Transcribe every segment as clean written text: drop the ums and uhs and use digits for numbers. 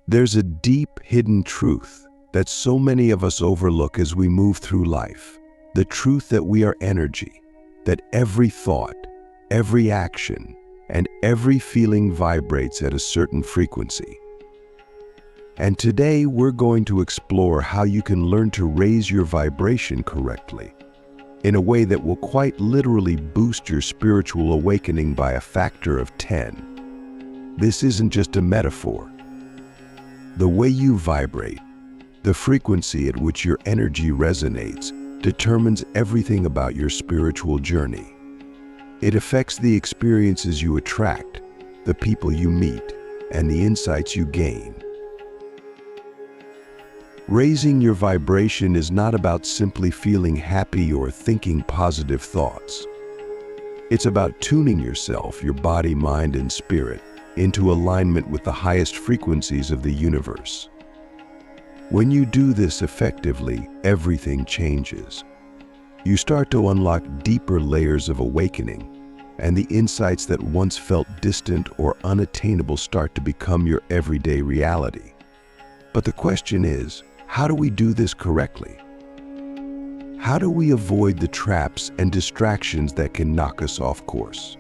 There's a deep, hidden truth that so many of us overlook as we move through life. The truth that we are energy, that every thought, every action, and every feeling vibrates at a certain frequency. And today we're going to explore how you can learn to raise your vibration correctly, in a way that will quite literally boost your spiritual awakening by a factor of 10. This isn't just a metaphor. The way you vibrate, the frequency at which your energy resonates, determines everything about your spiritual journey. It affects the experiences you attract, the people you meet, and the insights you gain. Raising your vibration is not about simply feeling happy or thinking positive thoughts. It's about tuning yourself, your body, mind, and spirit, into alignment with the highest frequencies of the universe. When you do this effectively, everything changes. You start to unlock deeper layers of awakening, and the insights that once felt distant or unattainable start to become your everyday reality. But the question is, how do we do this correctly? How do we avoid the traps and distractions that can knock us off course?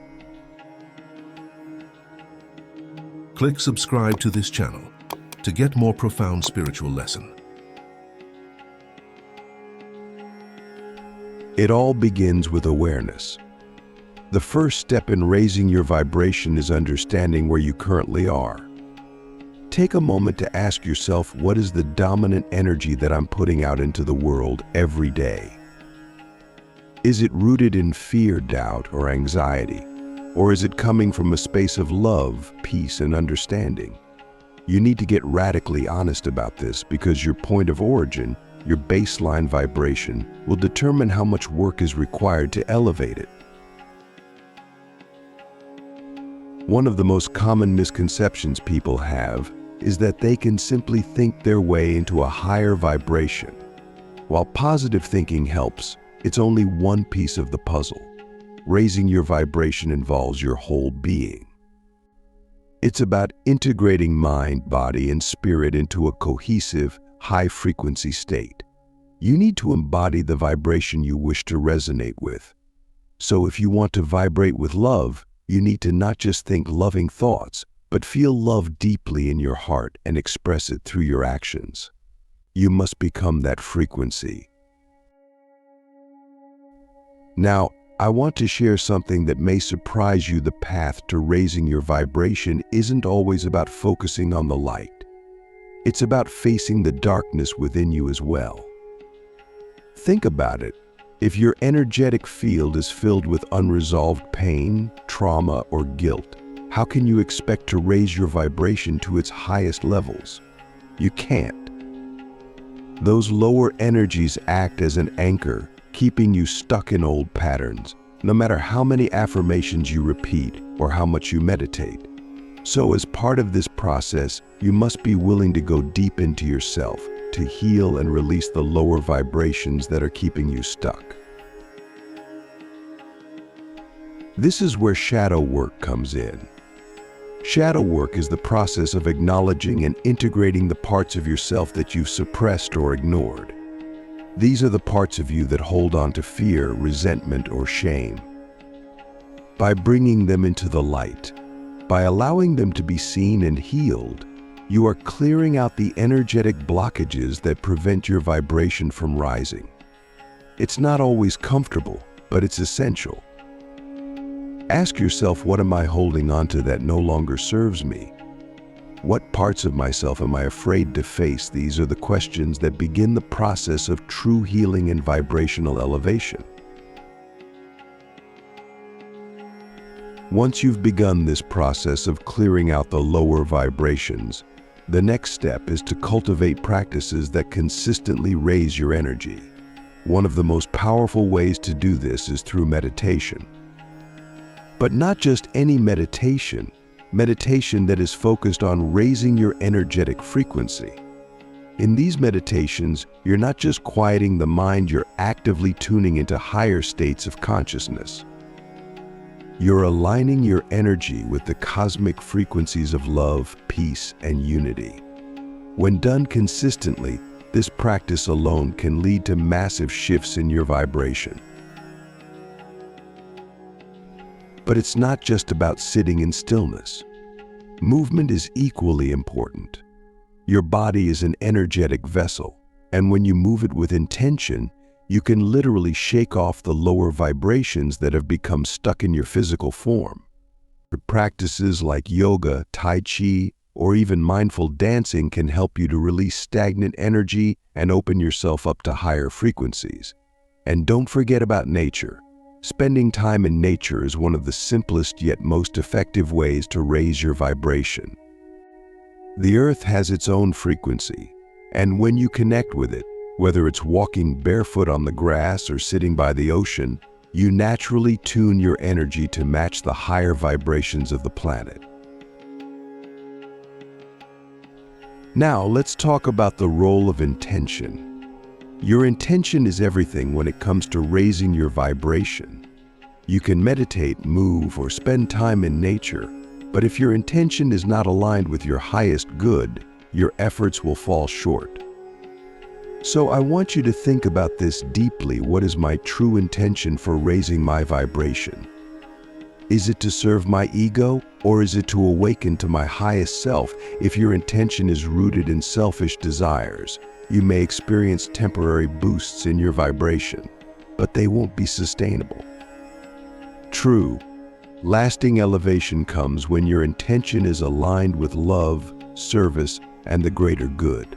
Click subscribe to this channel to get more profound spiritual lesson. It all begins with awareness. The first step in raising your vibration is understanding where you currently are. Take a moment to ask yourself, what is the dominant energy that I'm putting out into the world every day? Is it rooted in fear, doubt, or anxiety? Or is it coming from a space of love, peace, and understanding? You need to get radically honest about this, because your point of origin, your baseline vibration, will determine how much work is required to elevate it. One of the most common misconceptions people have is that they can simply think their way into a higher vibration. While positive thinking helps, it's only one piece of the puzzle. Raising your vibration involves your whole being. It's about integrating mind, body, and spirit into a cohesive, high-frequency state. You need to embody the vibration you wish to resonate with. So if you want to vibrate with love, you need to not just think loving thoughts, but feel love deeply in your heart and express it through your actions. You must become that frequency. Now, I want to share something that may surprise you. The path to raising your vibration isn't always about focusing on the light. It's about facing the darkness within you as well. Think about it. If your energetic field is filled with unresolved pain, trauma, or guilt, how can you expect to raise your vibration to its highest levels? You can't. Those lower energies act as an anchor, keeping you stuck in old patterns, no matter how many affirmations you repeat or how much you meditate. So as part of this process, you must be willing to go deep into yourself, to heal and release the lower vibrations that are keeping you stuck. This is where shadow work comes in. Shadow work is the process of acknowledging and integrating the parts of yourself that you've suppressed or ignored. These are the parts of you that hold on to fear, resentment, or shame. By bringing them into the light, by allowing them to be seen and healed, you are clearing out the energetic blockages that prevent your vibration from rising. It's not always comfortable, but it's essential. Ask yourself, what am I holding on to that no longer serves me? What parts of myself am I afraid to face? These are the questions that begin the process of true healing and vibrational elevation. Once you've begun this process of clearing out the lower vibrations, the next step is to cultivate practices that consistently raise your energy. One of the most powerful ways to do this is through meditation. But not just any meditation that is focused on raising your energetic frequency. In these meditations, you're not just quieting the mind, you're actively tuning into higher states of consciousness. You're aligning your energy with the cosmic frequencies of love, peace, and unity. When done consistently, this practice alone can lead to massive shifts in your vibration. But it's not just about sitting in stillness. Movement is equally important. Your body is an energetic vessel, and when you move it with intention, you can literally shake off the lower vibrations that have become stuck in your physical form. Practices like yoga, tai chi, or even mindful dancing can help you to release stagnant energy and open yourself up to higher frequencies. And don't forget about nature. Spending time in nature is one of the simplest yet most effective ways to raise your vibration. The earth has its own frequency, and when you connect with it, whether it's walking barefoot on the grass or sitting by the ocean, you naturally tune your energy to match the higher vibrations of the planet. Now, let's talk about the role of intention. Your intention is everything when it comes to raising your vibration. You can meditate, move, or spend time in nature, but if your intention is not aligned with your highest good, your efforts will fall short. So I want you to think about this deeply. What is my true intention for raising my vibration? Is it to serve my ego, or is it to awaken to my highest self? If your intention is rooted in selfish desires, you may experience temporary boosts in your vibration, but they won't be sustainable. True, lasting elevation comes when your intention is aligned with love, service, and the greater good.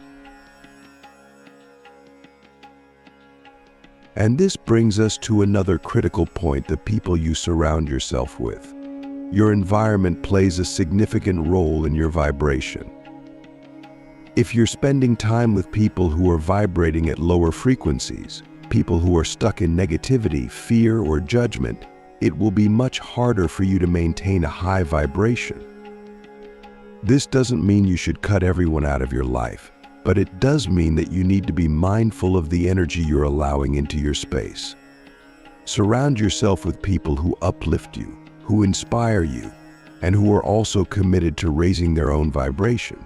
And this brings us to another critical point: the people you surround yourself with. Your environment plays a significant role in your vibration. If you're spending time with people who are vibrating at lower frequencies, people who are stuck in negativity, fear, or judgment, it will be much harder for you to maintain a high vibration. This doesn't mean you should cut everyone out of your life, but it does mean that you need to be mindful of the energy you're allowing into your space. Surround yourself with people who uplift you, who inspire you, and who are also committed to raising their own vibration.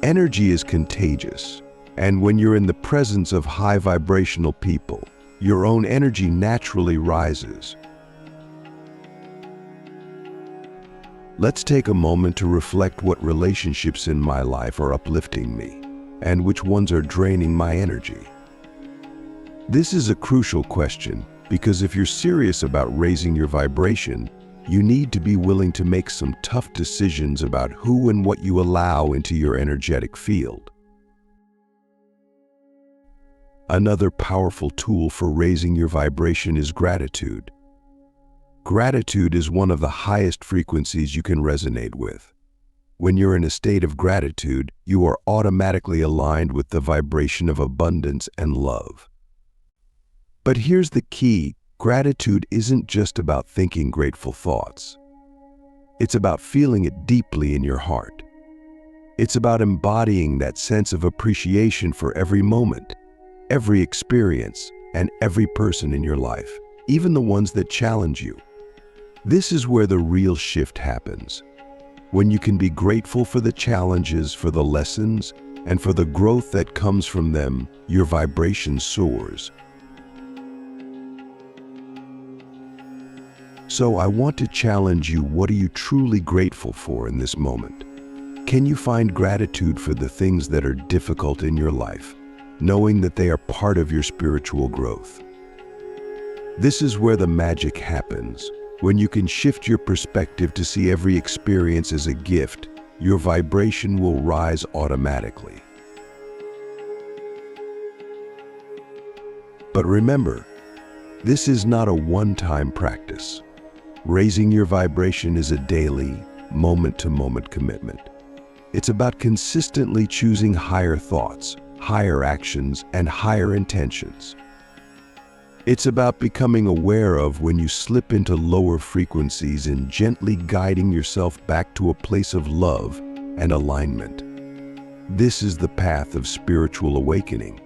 Energy is contagious, and when you're in the presence of high vibrational people, your own energy naturally rises. Let's take a moment to reflect what relationships in my life are uplifting me, and which ones are draining my energy. This is a crucial question, because if you're serious about raising your vibration, you need to be willing to make some tough decisions about who and what you allow into your energetic field. Another powerful tool for raising your vibration is gratitude. Gratitude is one of the highest frequencies you can resonate with. When you're in a state of gratitude, you are automatically aligned with the vibration of abundance and love. But here's the key: gratitude isn't just about thinking grateful thoughts. It's about feeling it deeply in your heart. It's about embodying that sense of appreciation for every moment, every experience, and every person in your life, even the ones that challenge you. This is where the real shift happens. When you can be grateful for the challenges, for the lessons, and for the growth that comes from them, your vibration soars. So I want to challenge you: what are you truly grateful for in this moment? Can you find gratitude for the things that are difficult in your life, knowing that they are part of your spiritual growth? This is where the magic happens. When you can shift your perspective to see every experience as a gift, your vibration will rise automatically. But remember, this is not a one-time practice. Raising your vibration is a daily, moment-to-moment commitment. It's about consistently choosing higher thoughts, higher actions, and higher intentions. It's about becoming aware of when you slip into lower frequencies and gently guiding yourself back to a place of love and alignment. This is the path of spiritual awakening,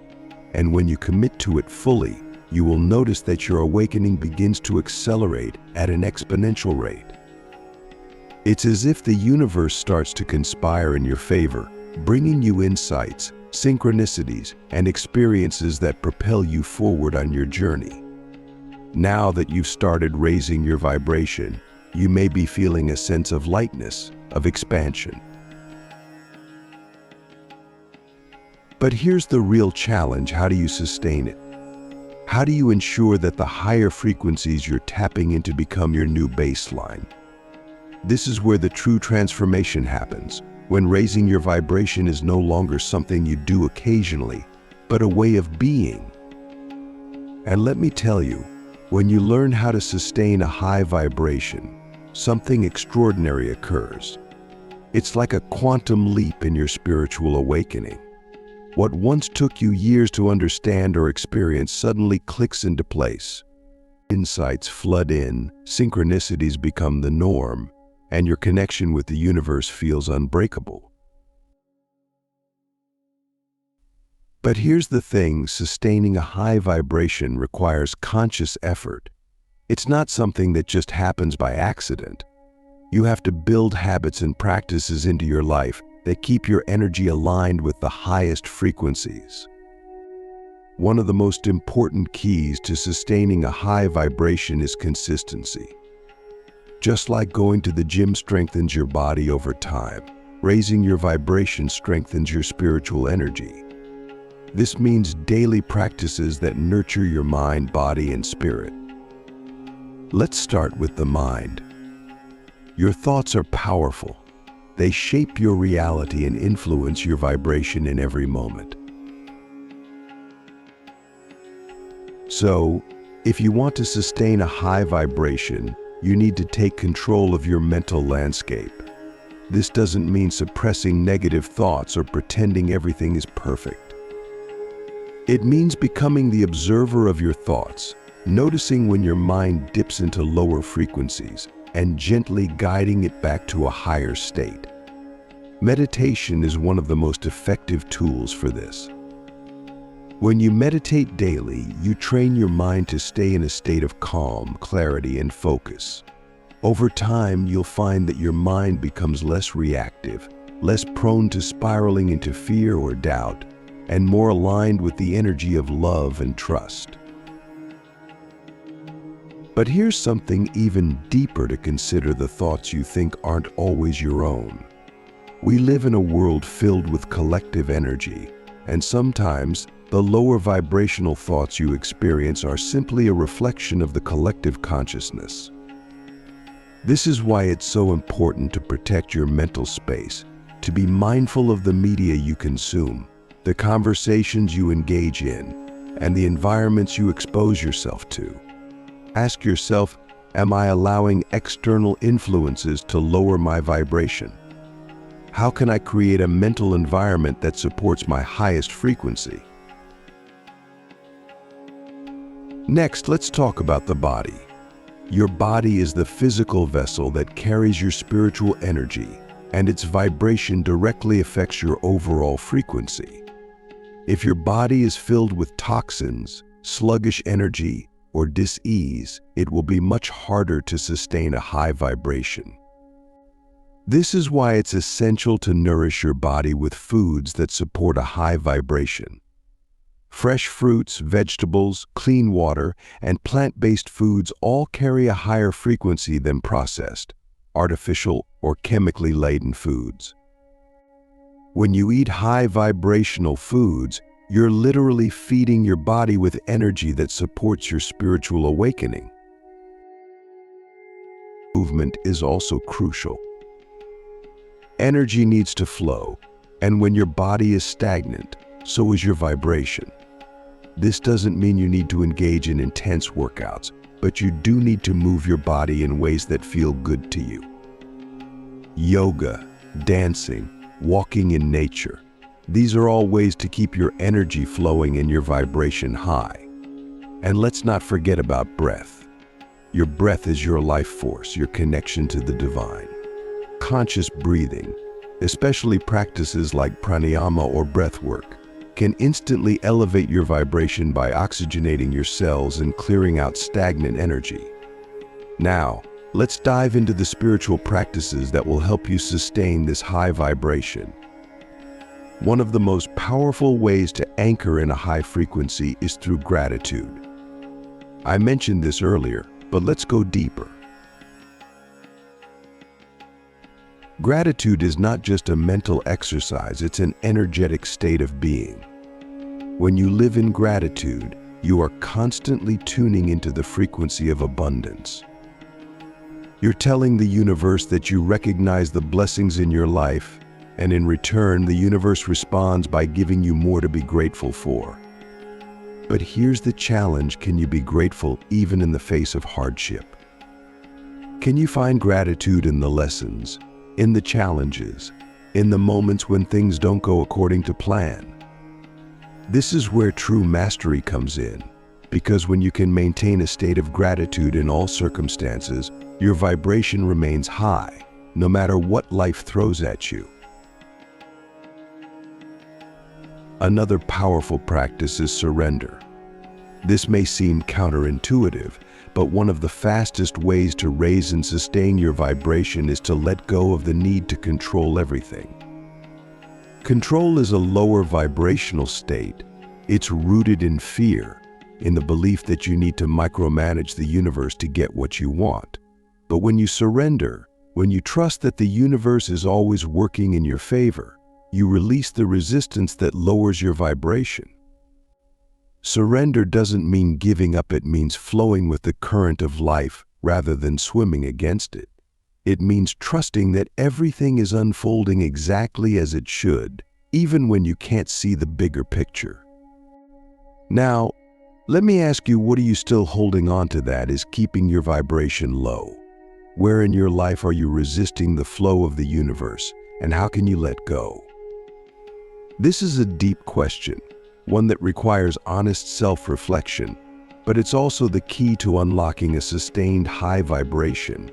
and when you commit to it fully, you will notice that your awakening begins to accelerate at an exponential rate. It's as if the universe starts to conspire in your favor, bringing you insights, synchronicities, and experiences that propel you forward on your journey. Now that you've started raising your vibration, you may be feeling a sense of lightness, of expansion. But here's the real challenge: how do you sustain it? How do you ensure that the higher frequencies you're tapping into become your new baseline? This is where the true transformation happens, when raising your vibration is no longer something you do occasionally, but a way of being. And let me tell you, when you learn how to sustain a high vibration, something extraordinary occurs. It's like a quantum leap in your spiritual awakening. What once took you years to understand or experience suddenly clicks into place. Insights flood in, synchronicities become the norm, and your connection with the universe feels unbreakable. But here's the thing: sustaining a high vibration requires conscious effort. It's not something that just happens by accident. You have to build habits and practices into your life that keep your energy aligned with the highest frequencies. One of the most important keys to sustaining a high vibration is consistency. Just like going to the gym strengthens your body over time, raising your vibration strengthens your spiritual energy. This means daily practices that nurture your mind, body, and spirit. Let's start with the mind. Your thoughts are powerful. They shape your reality and influence your vibration in every moment. So, if you want to sustain a high vibration, you need to take control of your mental landscape. This doesn't mean suppressing negative thoughts or pretending everything is perfect. It means becoming the observer of your thoughts, noticing when your mind dips into lower frequencies, and gently guiding it back to a higher state. Meditation is one of the most effective tools for this. When you meditate daily, you train your mind to stay in a state of calm, clarity, and focus. Over time, you'll find that your mind becomes less reactive, less prone to spiraling into fear or doubt, and more aligned with the energy of love and trust. But here's something even deeper to consider: the thoughts you think aren't always your own. We live in a world filled with collective energy, and sometimes the lower vibrational thoughts you experience are simply a reflection of the collective consciousness. This is why it's so important to protect your mental space, to be mindful of the media you consume, the conversations you engage in, and the environments you expose yourself to. Ask yourself, am I allowing external influences to lower my vibration? How can I create a mental environment that supports my highest frequency? Next, let's talk about the body. Your body is the physical vessel that carries your spiritual energy, and its vibration directly affects your overall frequency. If your body is filled with toxins, sluggish energy, or dis-ease, it will be much harder to sustain a high vibration. This is why it's essential to nourish your body with foods that support a high vibration. Fresh fruits, vegetables, clean water, and plant-based foods all carry a higher frequency than processed, artificial, or chemically laden foods. When you eat high vibrational foods, you're literally feeding your body with energy that supports your spiritual awakening. Movement is also crucial. Energy needs to flow, and when your body is stagnant, so is your vibration. This doesn't mean you need to engage in intense workouts, but you do need to move your body in ways that feel good to you. Yoga, dancing, walking in nature. These are all ways to keep your energy flowing and your vibration high. And let's not forget about breath. Your breath is your life force, your connection to the divine. Conscious breathing, especially practices like pranayama or breath work, can instantly elevate your vibration by oxygenating your cells and clearing out stagnant energy. Now, let's dive into the spiritual practices that will help you sustain this high vibration. One of the most powerful ways to anchor in a high frequency is through gratitude. I mentioned this earlier, but let's go deeper. Gratitude is not just a mental exercise, it's an energetic state of being. When you live in gratitude, you are constantly tuning into the frequency of abundance. You're telling the universe that you recognize the blessings in your life, and in return, the universe responds by giving you more to be grateful for. But here's the challenge: can you be grateful even in the face of hardship? Can you find gratitude in the lessons, in the challenges, in the moments when things don't go according to plan? This is where true mastery comes in, because when you can maintain a state of gratitude in all circumstances, your vibration remains high, no matter what life throws at you. Another powerful practice is surrender. This may seem counterintuitive, but one of the fastest ways to raise and sustain your vibration is to let go of the need to control everything. Control is a lower vibrational state. It's rooted in fear, in the belief that you need to micromanage the universe to get what you want. But when you surrender, when you trust that the universe is always working in your favor, you release the resistance that lowers your vibration. Surrender doesn't mean giving up, it means flowing with the current of life rather than swimming against it. It means trusting that everything is unfolding exactly as it should, even when you can't see the bigger picture. Now, let me ask you, what are you still holding on to that is keeping your vibration low? Where in your life are you resisting the flow of the universe, and how can you let go? This is a deep question, one that requires honest self-reflection, but it's also the key to unlocking a sustained high vibration.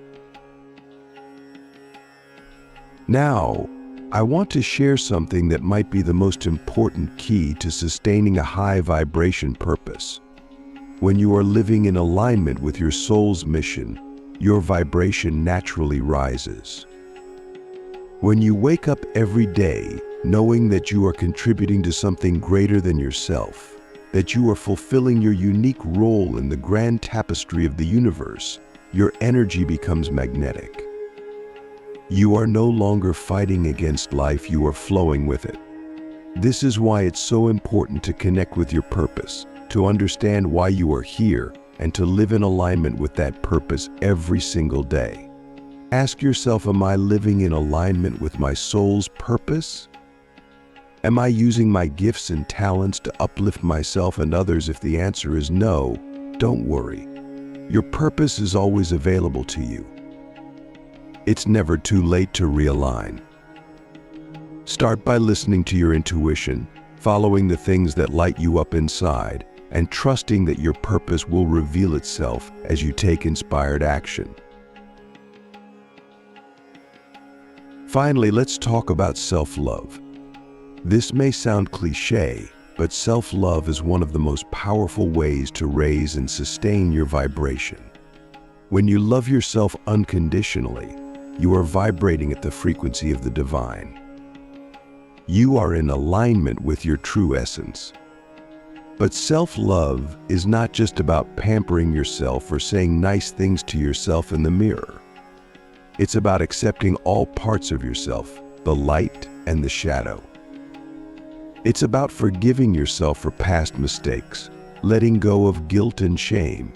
Now, I want to share something that might be the most important key to sustaining a high vibration purpose. When you are living in alignment with your soul's mission, your vibration naturally rises. When you wake up every day knowing that you are contributing to something greater than yourself, that you are fulfilling your unique role in the grand tapestry of the universe, your energy becomes magnetic. You are no longer fighting against life, you are flowing with it. This is why it's so important to connect with your purpose, to understand why you are here, and to live in alignment with that purpose every single day. Ask yourself, am I living in alignment with my soul's purpose? Am I using my gifts and talents to uplift myself and others? If the answer is no, don't worry. Your purpose is always available to you. It's never too late to realign. Start by listening to your intuition, following the things that light you up inside, and trusting that your purpose will reveal itself as you take inspired action. Finally, let's talk about self-love. This may sound cliché, but self-love is one of the most powerful ways to raise and sustain your vibration. When you love yourself unconditionally, you are vibrating at the frequency of the divine. You are in alignment with your true essence. But self-love is not just about pampering yourself or saying nice things to yourself in the mirror. It's about accepting all parts of yourself, the light and the shadow. It's about forgiving yourself for past mistakes, letting go of guilt and shame,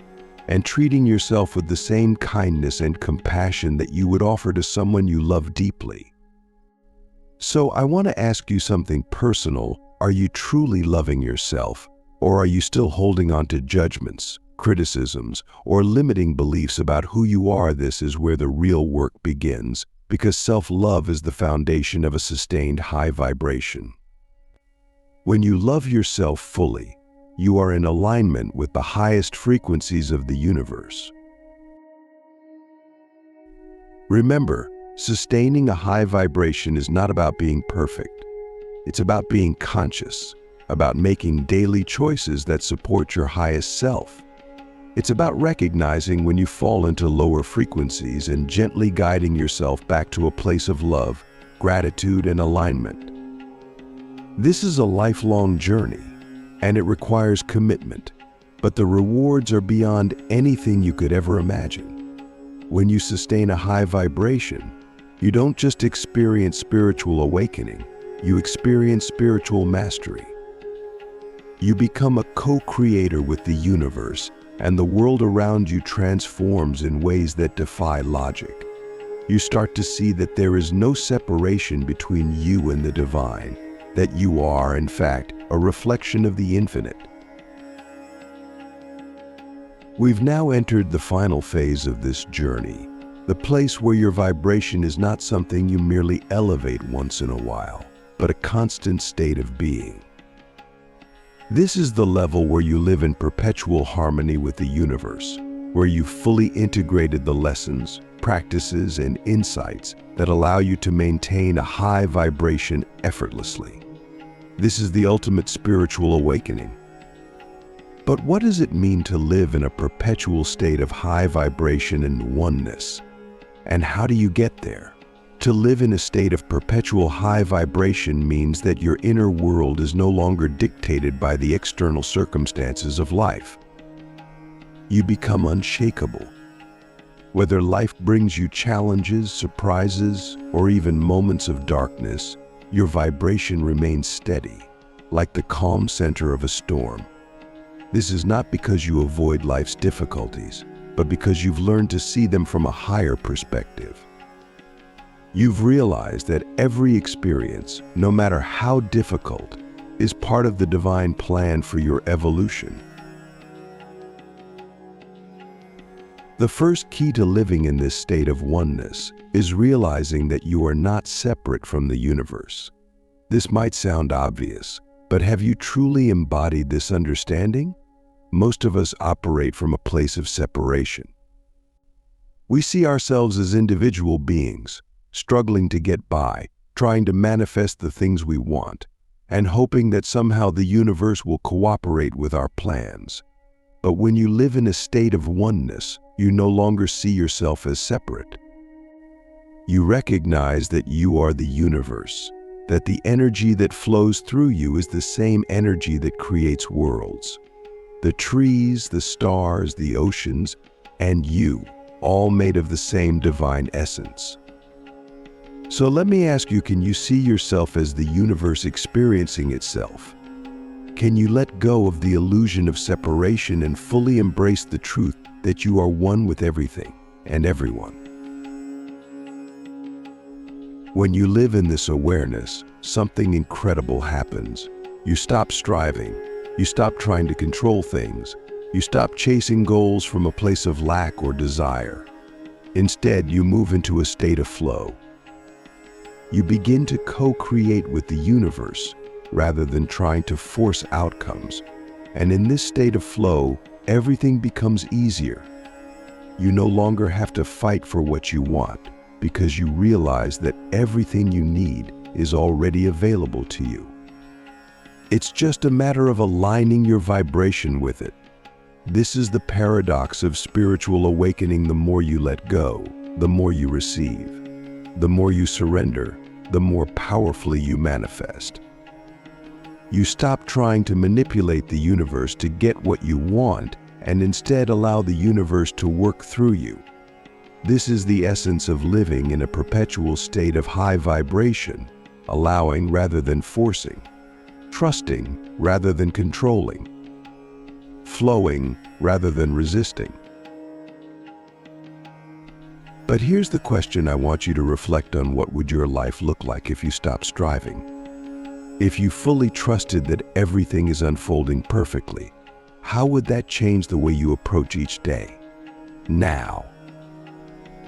and treating yourself with the same kindness and compassion that you would offer to someone you love deeply. So I want to ask you something personal. Are you truly loving yourself, or are you still holding on to judgments, criticisms, or limiting beliefs about who you are? This is where the real work begins, because self-love is the foundation of a sustained high vibration. When you love yourself fully, you are in alignment with the highest frequencies of the universe. Remember, sustaining a high vibration is not about being perfect. It's about being conscious, about making daily choices that support your highest self. It's about recognizing when you fall into lower frequencies and gently guiding yourself back to a place of love, gratitude, and alignment. This is a lifelong journey, and it requires commitment, but the rewards are beyond anything you could ever imagine. When you sustain a high vibration, you don't just experience spiritual awakening, you experience spiritual mastery. You become a co-creator with the universe, and the world around you transforms in ways that defy logic. You start to see that there is no separation between you and the divine, that you are, in fact, a reflection of the infinite. We've now entered the final phase of this journey, the place where your vibration is not something you merely elevate once in a while, but a constant state of being. This is the level where you live in perpetual harmony with the universe, where you've fully integrated the lessons, practices, and insights that allow you to maintain a high vibration effortlessly. This is the ultimate spiritual awakening. But what does it mean to live in a perpetual state of high vibration and oneness? And how do you get there? To live in a state of perpetual high vibration means that your inner world is no longer dictated by the external circumstances of life. You become unshakable. Whether life brings you challenges, surprises, or even moments of darkness, your vibration remains steady, like the calm center of a storm. This is not because you avoid life's difficulties, but because you've learned to see them from a higher perspective. You've realized that every experience, no matter how difficult, is part of the divine plan for your evolution. The first key to living in this state of oneness is realizing that you are not separate from the universe. This might sound obvious, but have you truly embodied this understanding? Most of us operate from a place of separation. We see ourselves as individual beings, struggling to get by, trying to manifest the things we want, and hoping that somehow the universe will cooperate with our plans. But when you live in a state of oneness, you no longer see yourself as separate. You recognize that you are the universe, that the energy that flows through you is the same energy that creates worlds. The trees, the stars, the oceans, and you, all made of the same divine essence. So let me ask you, can you see yourself as the universe experiencing itself? Can you let go of the illusion of separation and fully embrace the truth that you are one with everything and everyone? When you live in this awareness, something incredible happens. You stop striving. You stop trying to control things. You stop chasing goals from a place of lack or desire. Instead, you move into a state of flow. You begin to co-create with the universe rather than trying to force outcomes. And in this state of flow, everything becomes easier. You no longer have to fight for what you want because you realize that everything you need is already available to you. It's just a matter of aligning your vibration with it. This is the paradox of spiritual awakening. The more you let go, the more you receive. The more you surrender, the more powerfully you manifest. You stop trying to manipulate the universe to get what you want and instead allow the universe to work through you. This is the essence of living in a perpetual state of high vibration, allowing rather than forcing, trusting rather than controlling, flowing rather than resisting. But here's the question I want you to reflect on. What would your life look like if you stopped striving? If you fully trusted that everything is unfolding perfectly, how would that change the way you approach each day? Now,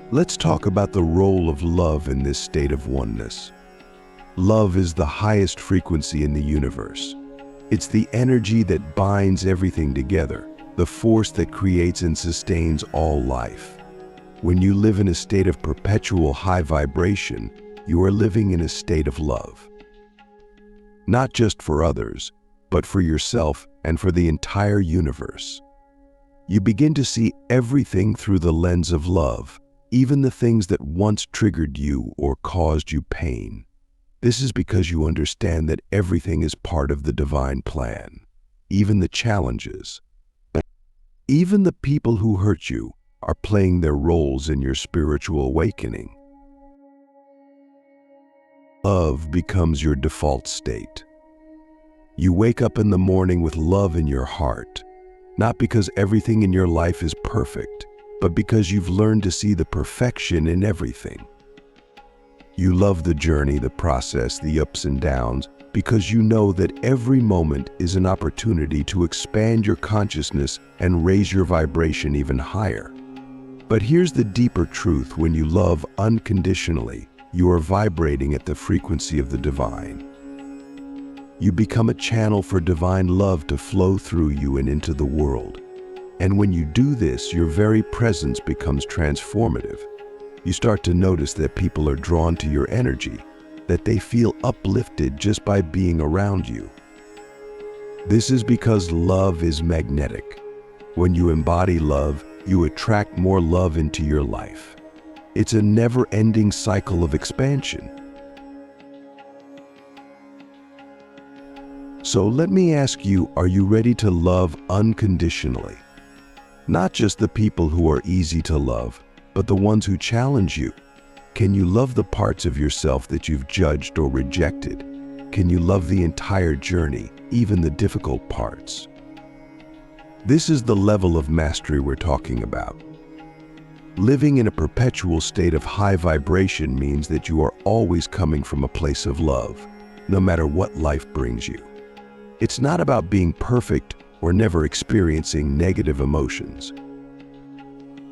let's talk about the role of love in this state of oneness. Love is the highest frequency in the universe. It's the energy that binds everything together, the force that creates and sustains all life. When you live in a state of perpetual high vibration, you are living in a state of love. Not just for others, but for yourself and for the entire universe. You begin to see everything through the lens of love, even the things that once triggered you or caused you pain. This is because you understand that everything is part of the divine plan, even the challenges. Even the people who hurt you are playing their roles in your spiritual awakening. Love becomes your default state. You wake up in the morning with love in your heart, not because everything in your life is perfect, but because you've learned to see the perfection in everything. You love the journey, the process, the ups and downs, because you know that every moment is an opportunity to expand your consciousness and raise your vibration even higher. But here's the deeper truth: when you love unconditionally, you are vibrating at the frequency of the divine. You become a channel for divine love to flow through you and into the world. And when you do this, your very presence becomes transformative. You start to notice that people are drawn to your energy, that they feel uplifted just by being around you. This is because love is magnetic. When you embody love, you attract more love into your life. It's a never-ending cycle of expansion. So let me ask you, are you ready to love unconditionally? Not just the people who are easy to love, but the ones who challenge you. Can you love the parts of yourself that you've judged or rejected? Can you love the entire journey, even the difficult parts? This is the level of mastery we're talking about. Living in a perpetual state of high vibration means that you are always coming from a place of love, no matter what life brings you. It's not about being perfect or never experiencing negative emotions.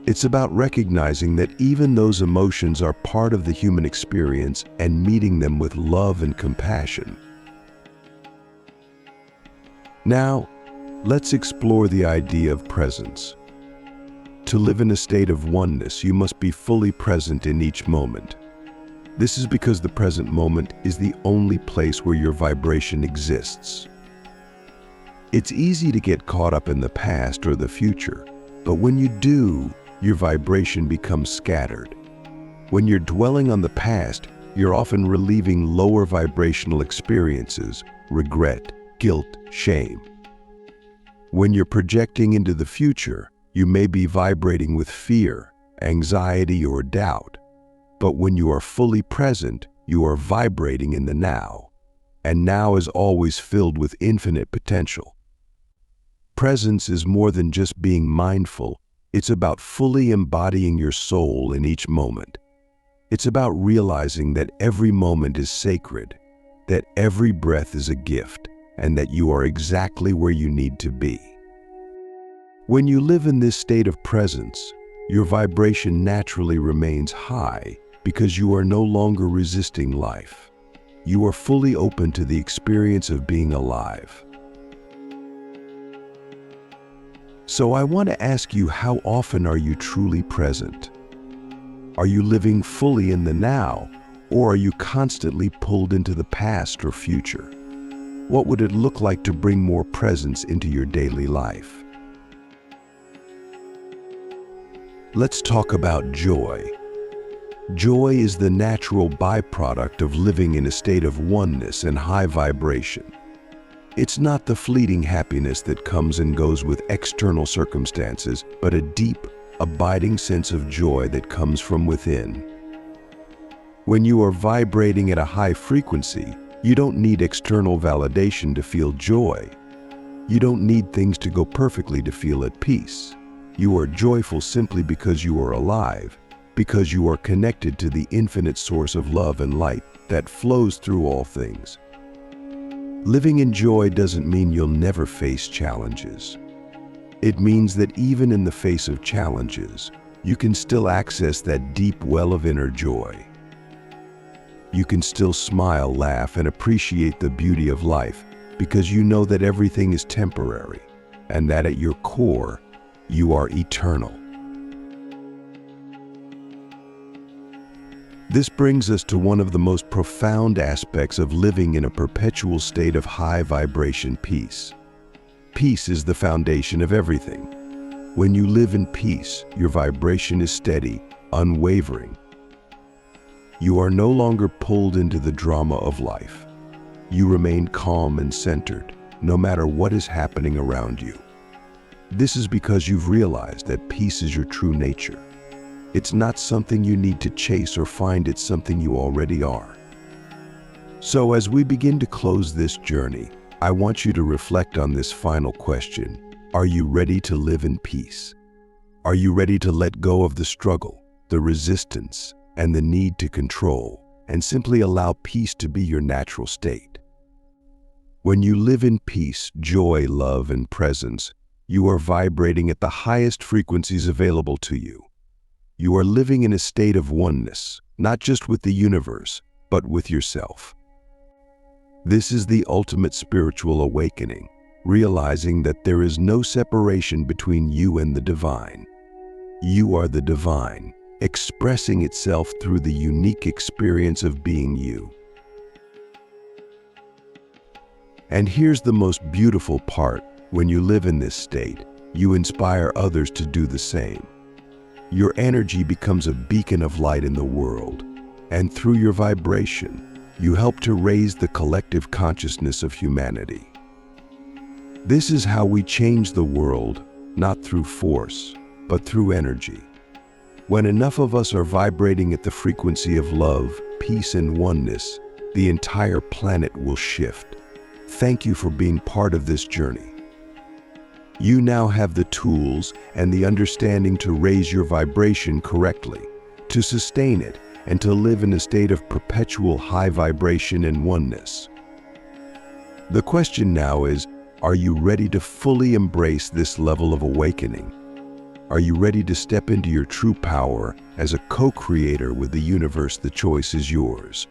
It's about recognizing that even those emotions are part of the human experience and meeting them with love and compassion. Now, let's explore the idea of presence. To live in a state of oneness, you must be fully present in each moment. This is because the present moment is the only place where your vibration exists. It's easy to get caught up in the past or the future, but when you do, your vibration becomes scattered. When you're dwelling on the past, you're often reliving lower vibrational experiences, regret, guilt, shame. When you're projecting into the future, you may be vibrating with fear, anxiety, or doubt. But when you are fully present, you are vibrating in the now. And now is always filled with infinite potential. Presence is more than just being mindful. It's about fully embodying your soul in each moment. It's about realizing that every moment is sacred, that every breath is a gift, and that you are exactly where you need to be. When you live in this state of presence, your vibration naturally remains high because you are no longer resisting life. You are fully open to the experience of being alive. So I want to ask you, how often are you truly present? Are you living fully in the now, or are you constantly pulled into the past or future? What would it look like to bring more presence into your daily life? Let's talk about joy. Joy is the natural byproduct of living in a state of oneness and high vibration. It's not the fleeting happiness that comes and goes with external circumstances, but a deep, abiding sense of joy that comes from within. When you are vibrating at a high frequency, you don't need external validation to feel joy. You don't need things to go perfectly to feel at peace. You are joyful simply because you are alive, because you are connected to the infinite source of love and light that flows through all things. Living in joy doesn't mean you'll never face challenges. It means that even in the face of challenges, you can still access that deep well of inner joy. You can still smile, laugh, and appreciate the beauty of life because you know that everything is temporary and that at your core, you are eternal. This brings us to one of the most profound aspects of living in a perpetual state of high vibration peace. Peace is the foundation of everything. When you live in peace, your vibration is steady, unwavering. You are no longer pulled into the drama of life. You remain calm and centered, no matter what is happening around you. This is because you've realized that peace is your true nature. It's not something you need to chase or find, it's something you already are. So as we begin to close this journey, I want you to reflect on this final question. Are you ready to live in peace? Are you ready to let go of the struggle, the resistance, and the need to control, and simply allow peace to be your natural state? When you live in peace, joy, love, and presence, you are vibrating at the highest frequencies available to you. You are living in a state of oneness, not just with the universe, but with yourself. This is the ultimate spiritual awakening, realizing that there is no separation between you and the divine. You are the divine, expressing itself through the unique experience of being you. And here's the most beautiful part. When you live in this state, you inspire others to do the same. Your energy becomes a beacon of light in the world, and through your vibration, you help to raise the collective consciousness of humanity. This is how we change the world, not through force, but through energy. When enough of us are vibrating at the frequency of love, peace, and oneness, the entire planet will shift. Thank you for being part of this journey. You now have the tools and the understanding to raise your vibration correctly, to sustain it, and to live in a state of perpetual high vibration and oneness. The question now is, are you ready to fully embrace this level of awakening? Are you ready to step into your true power as a co-creator with the universe? The choice is yours.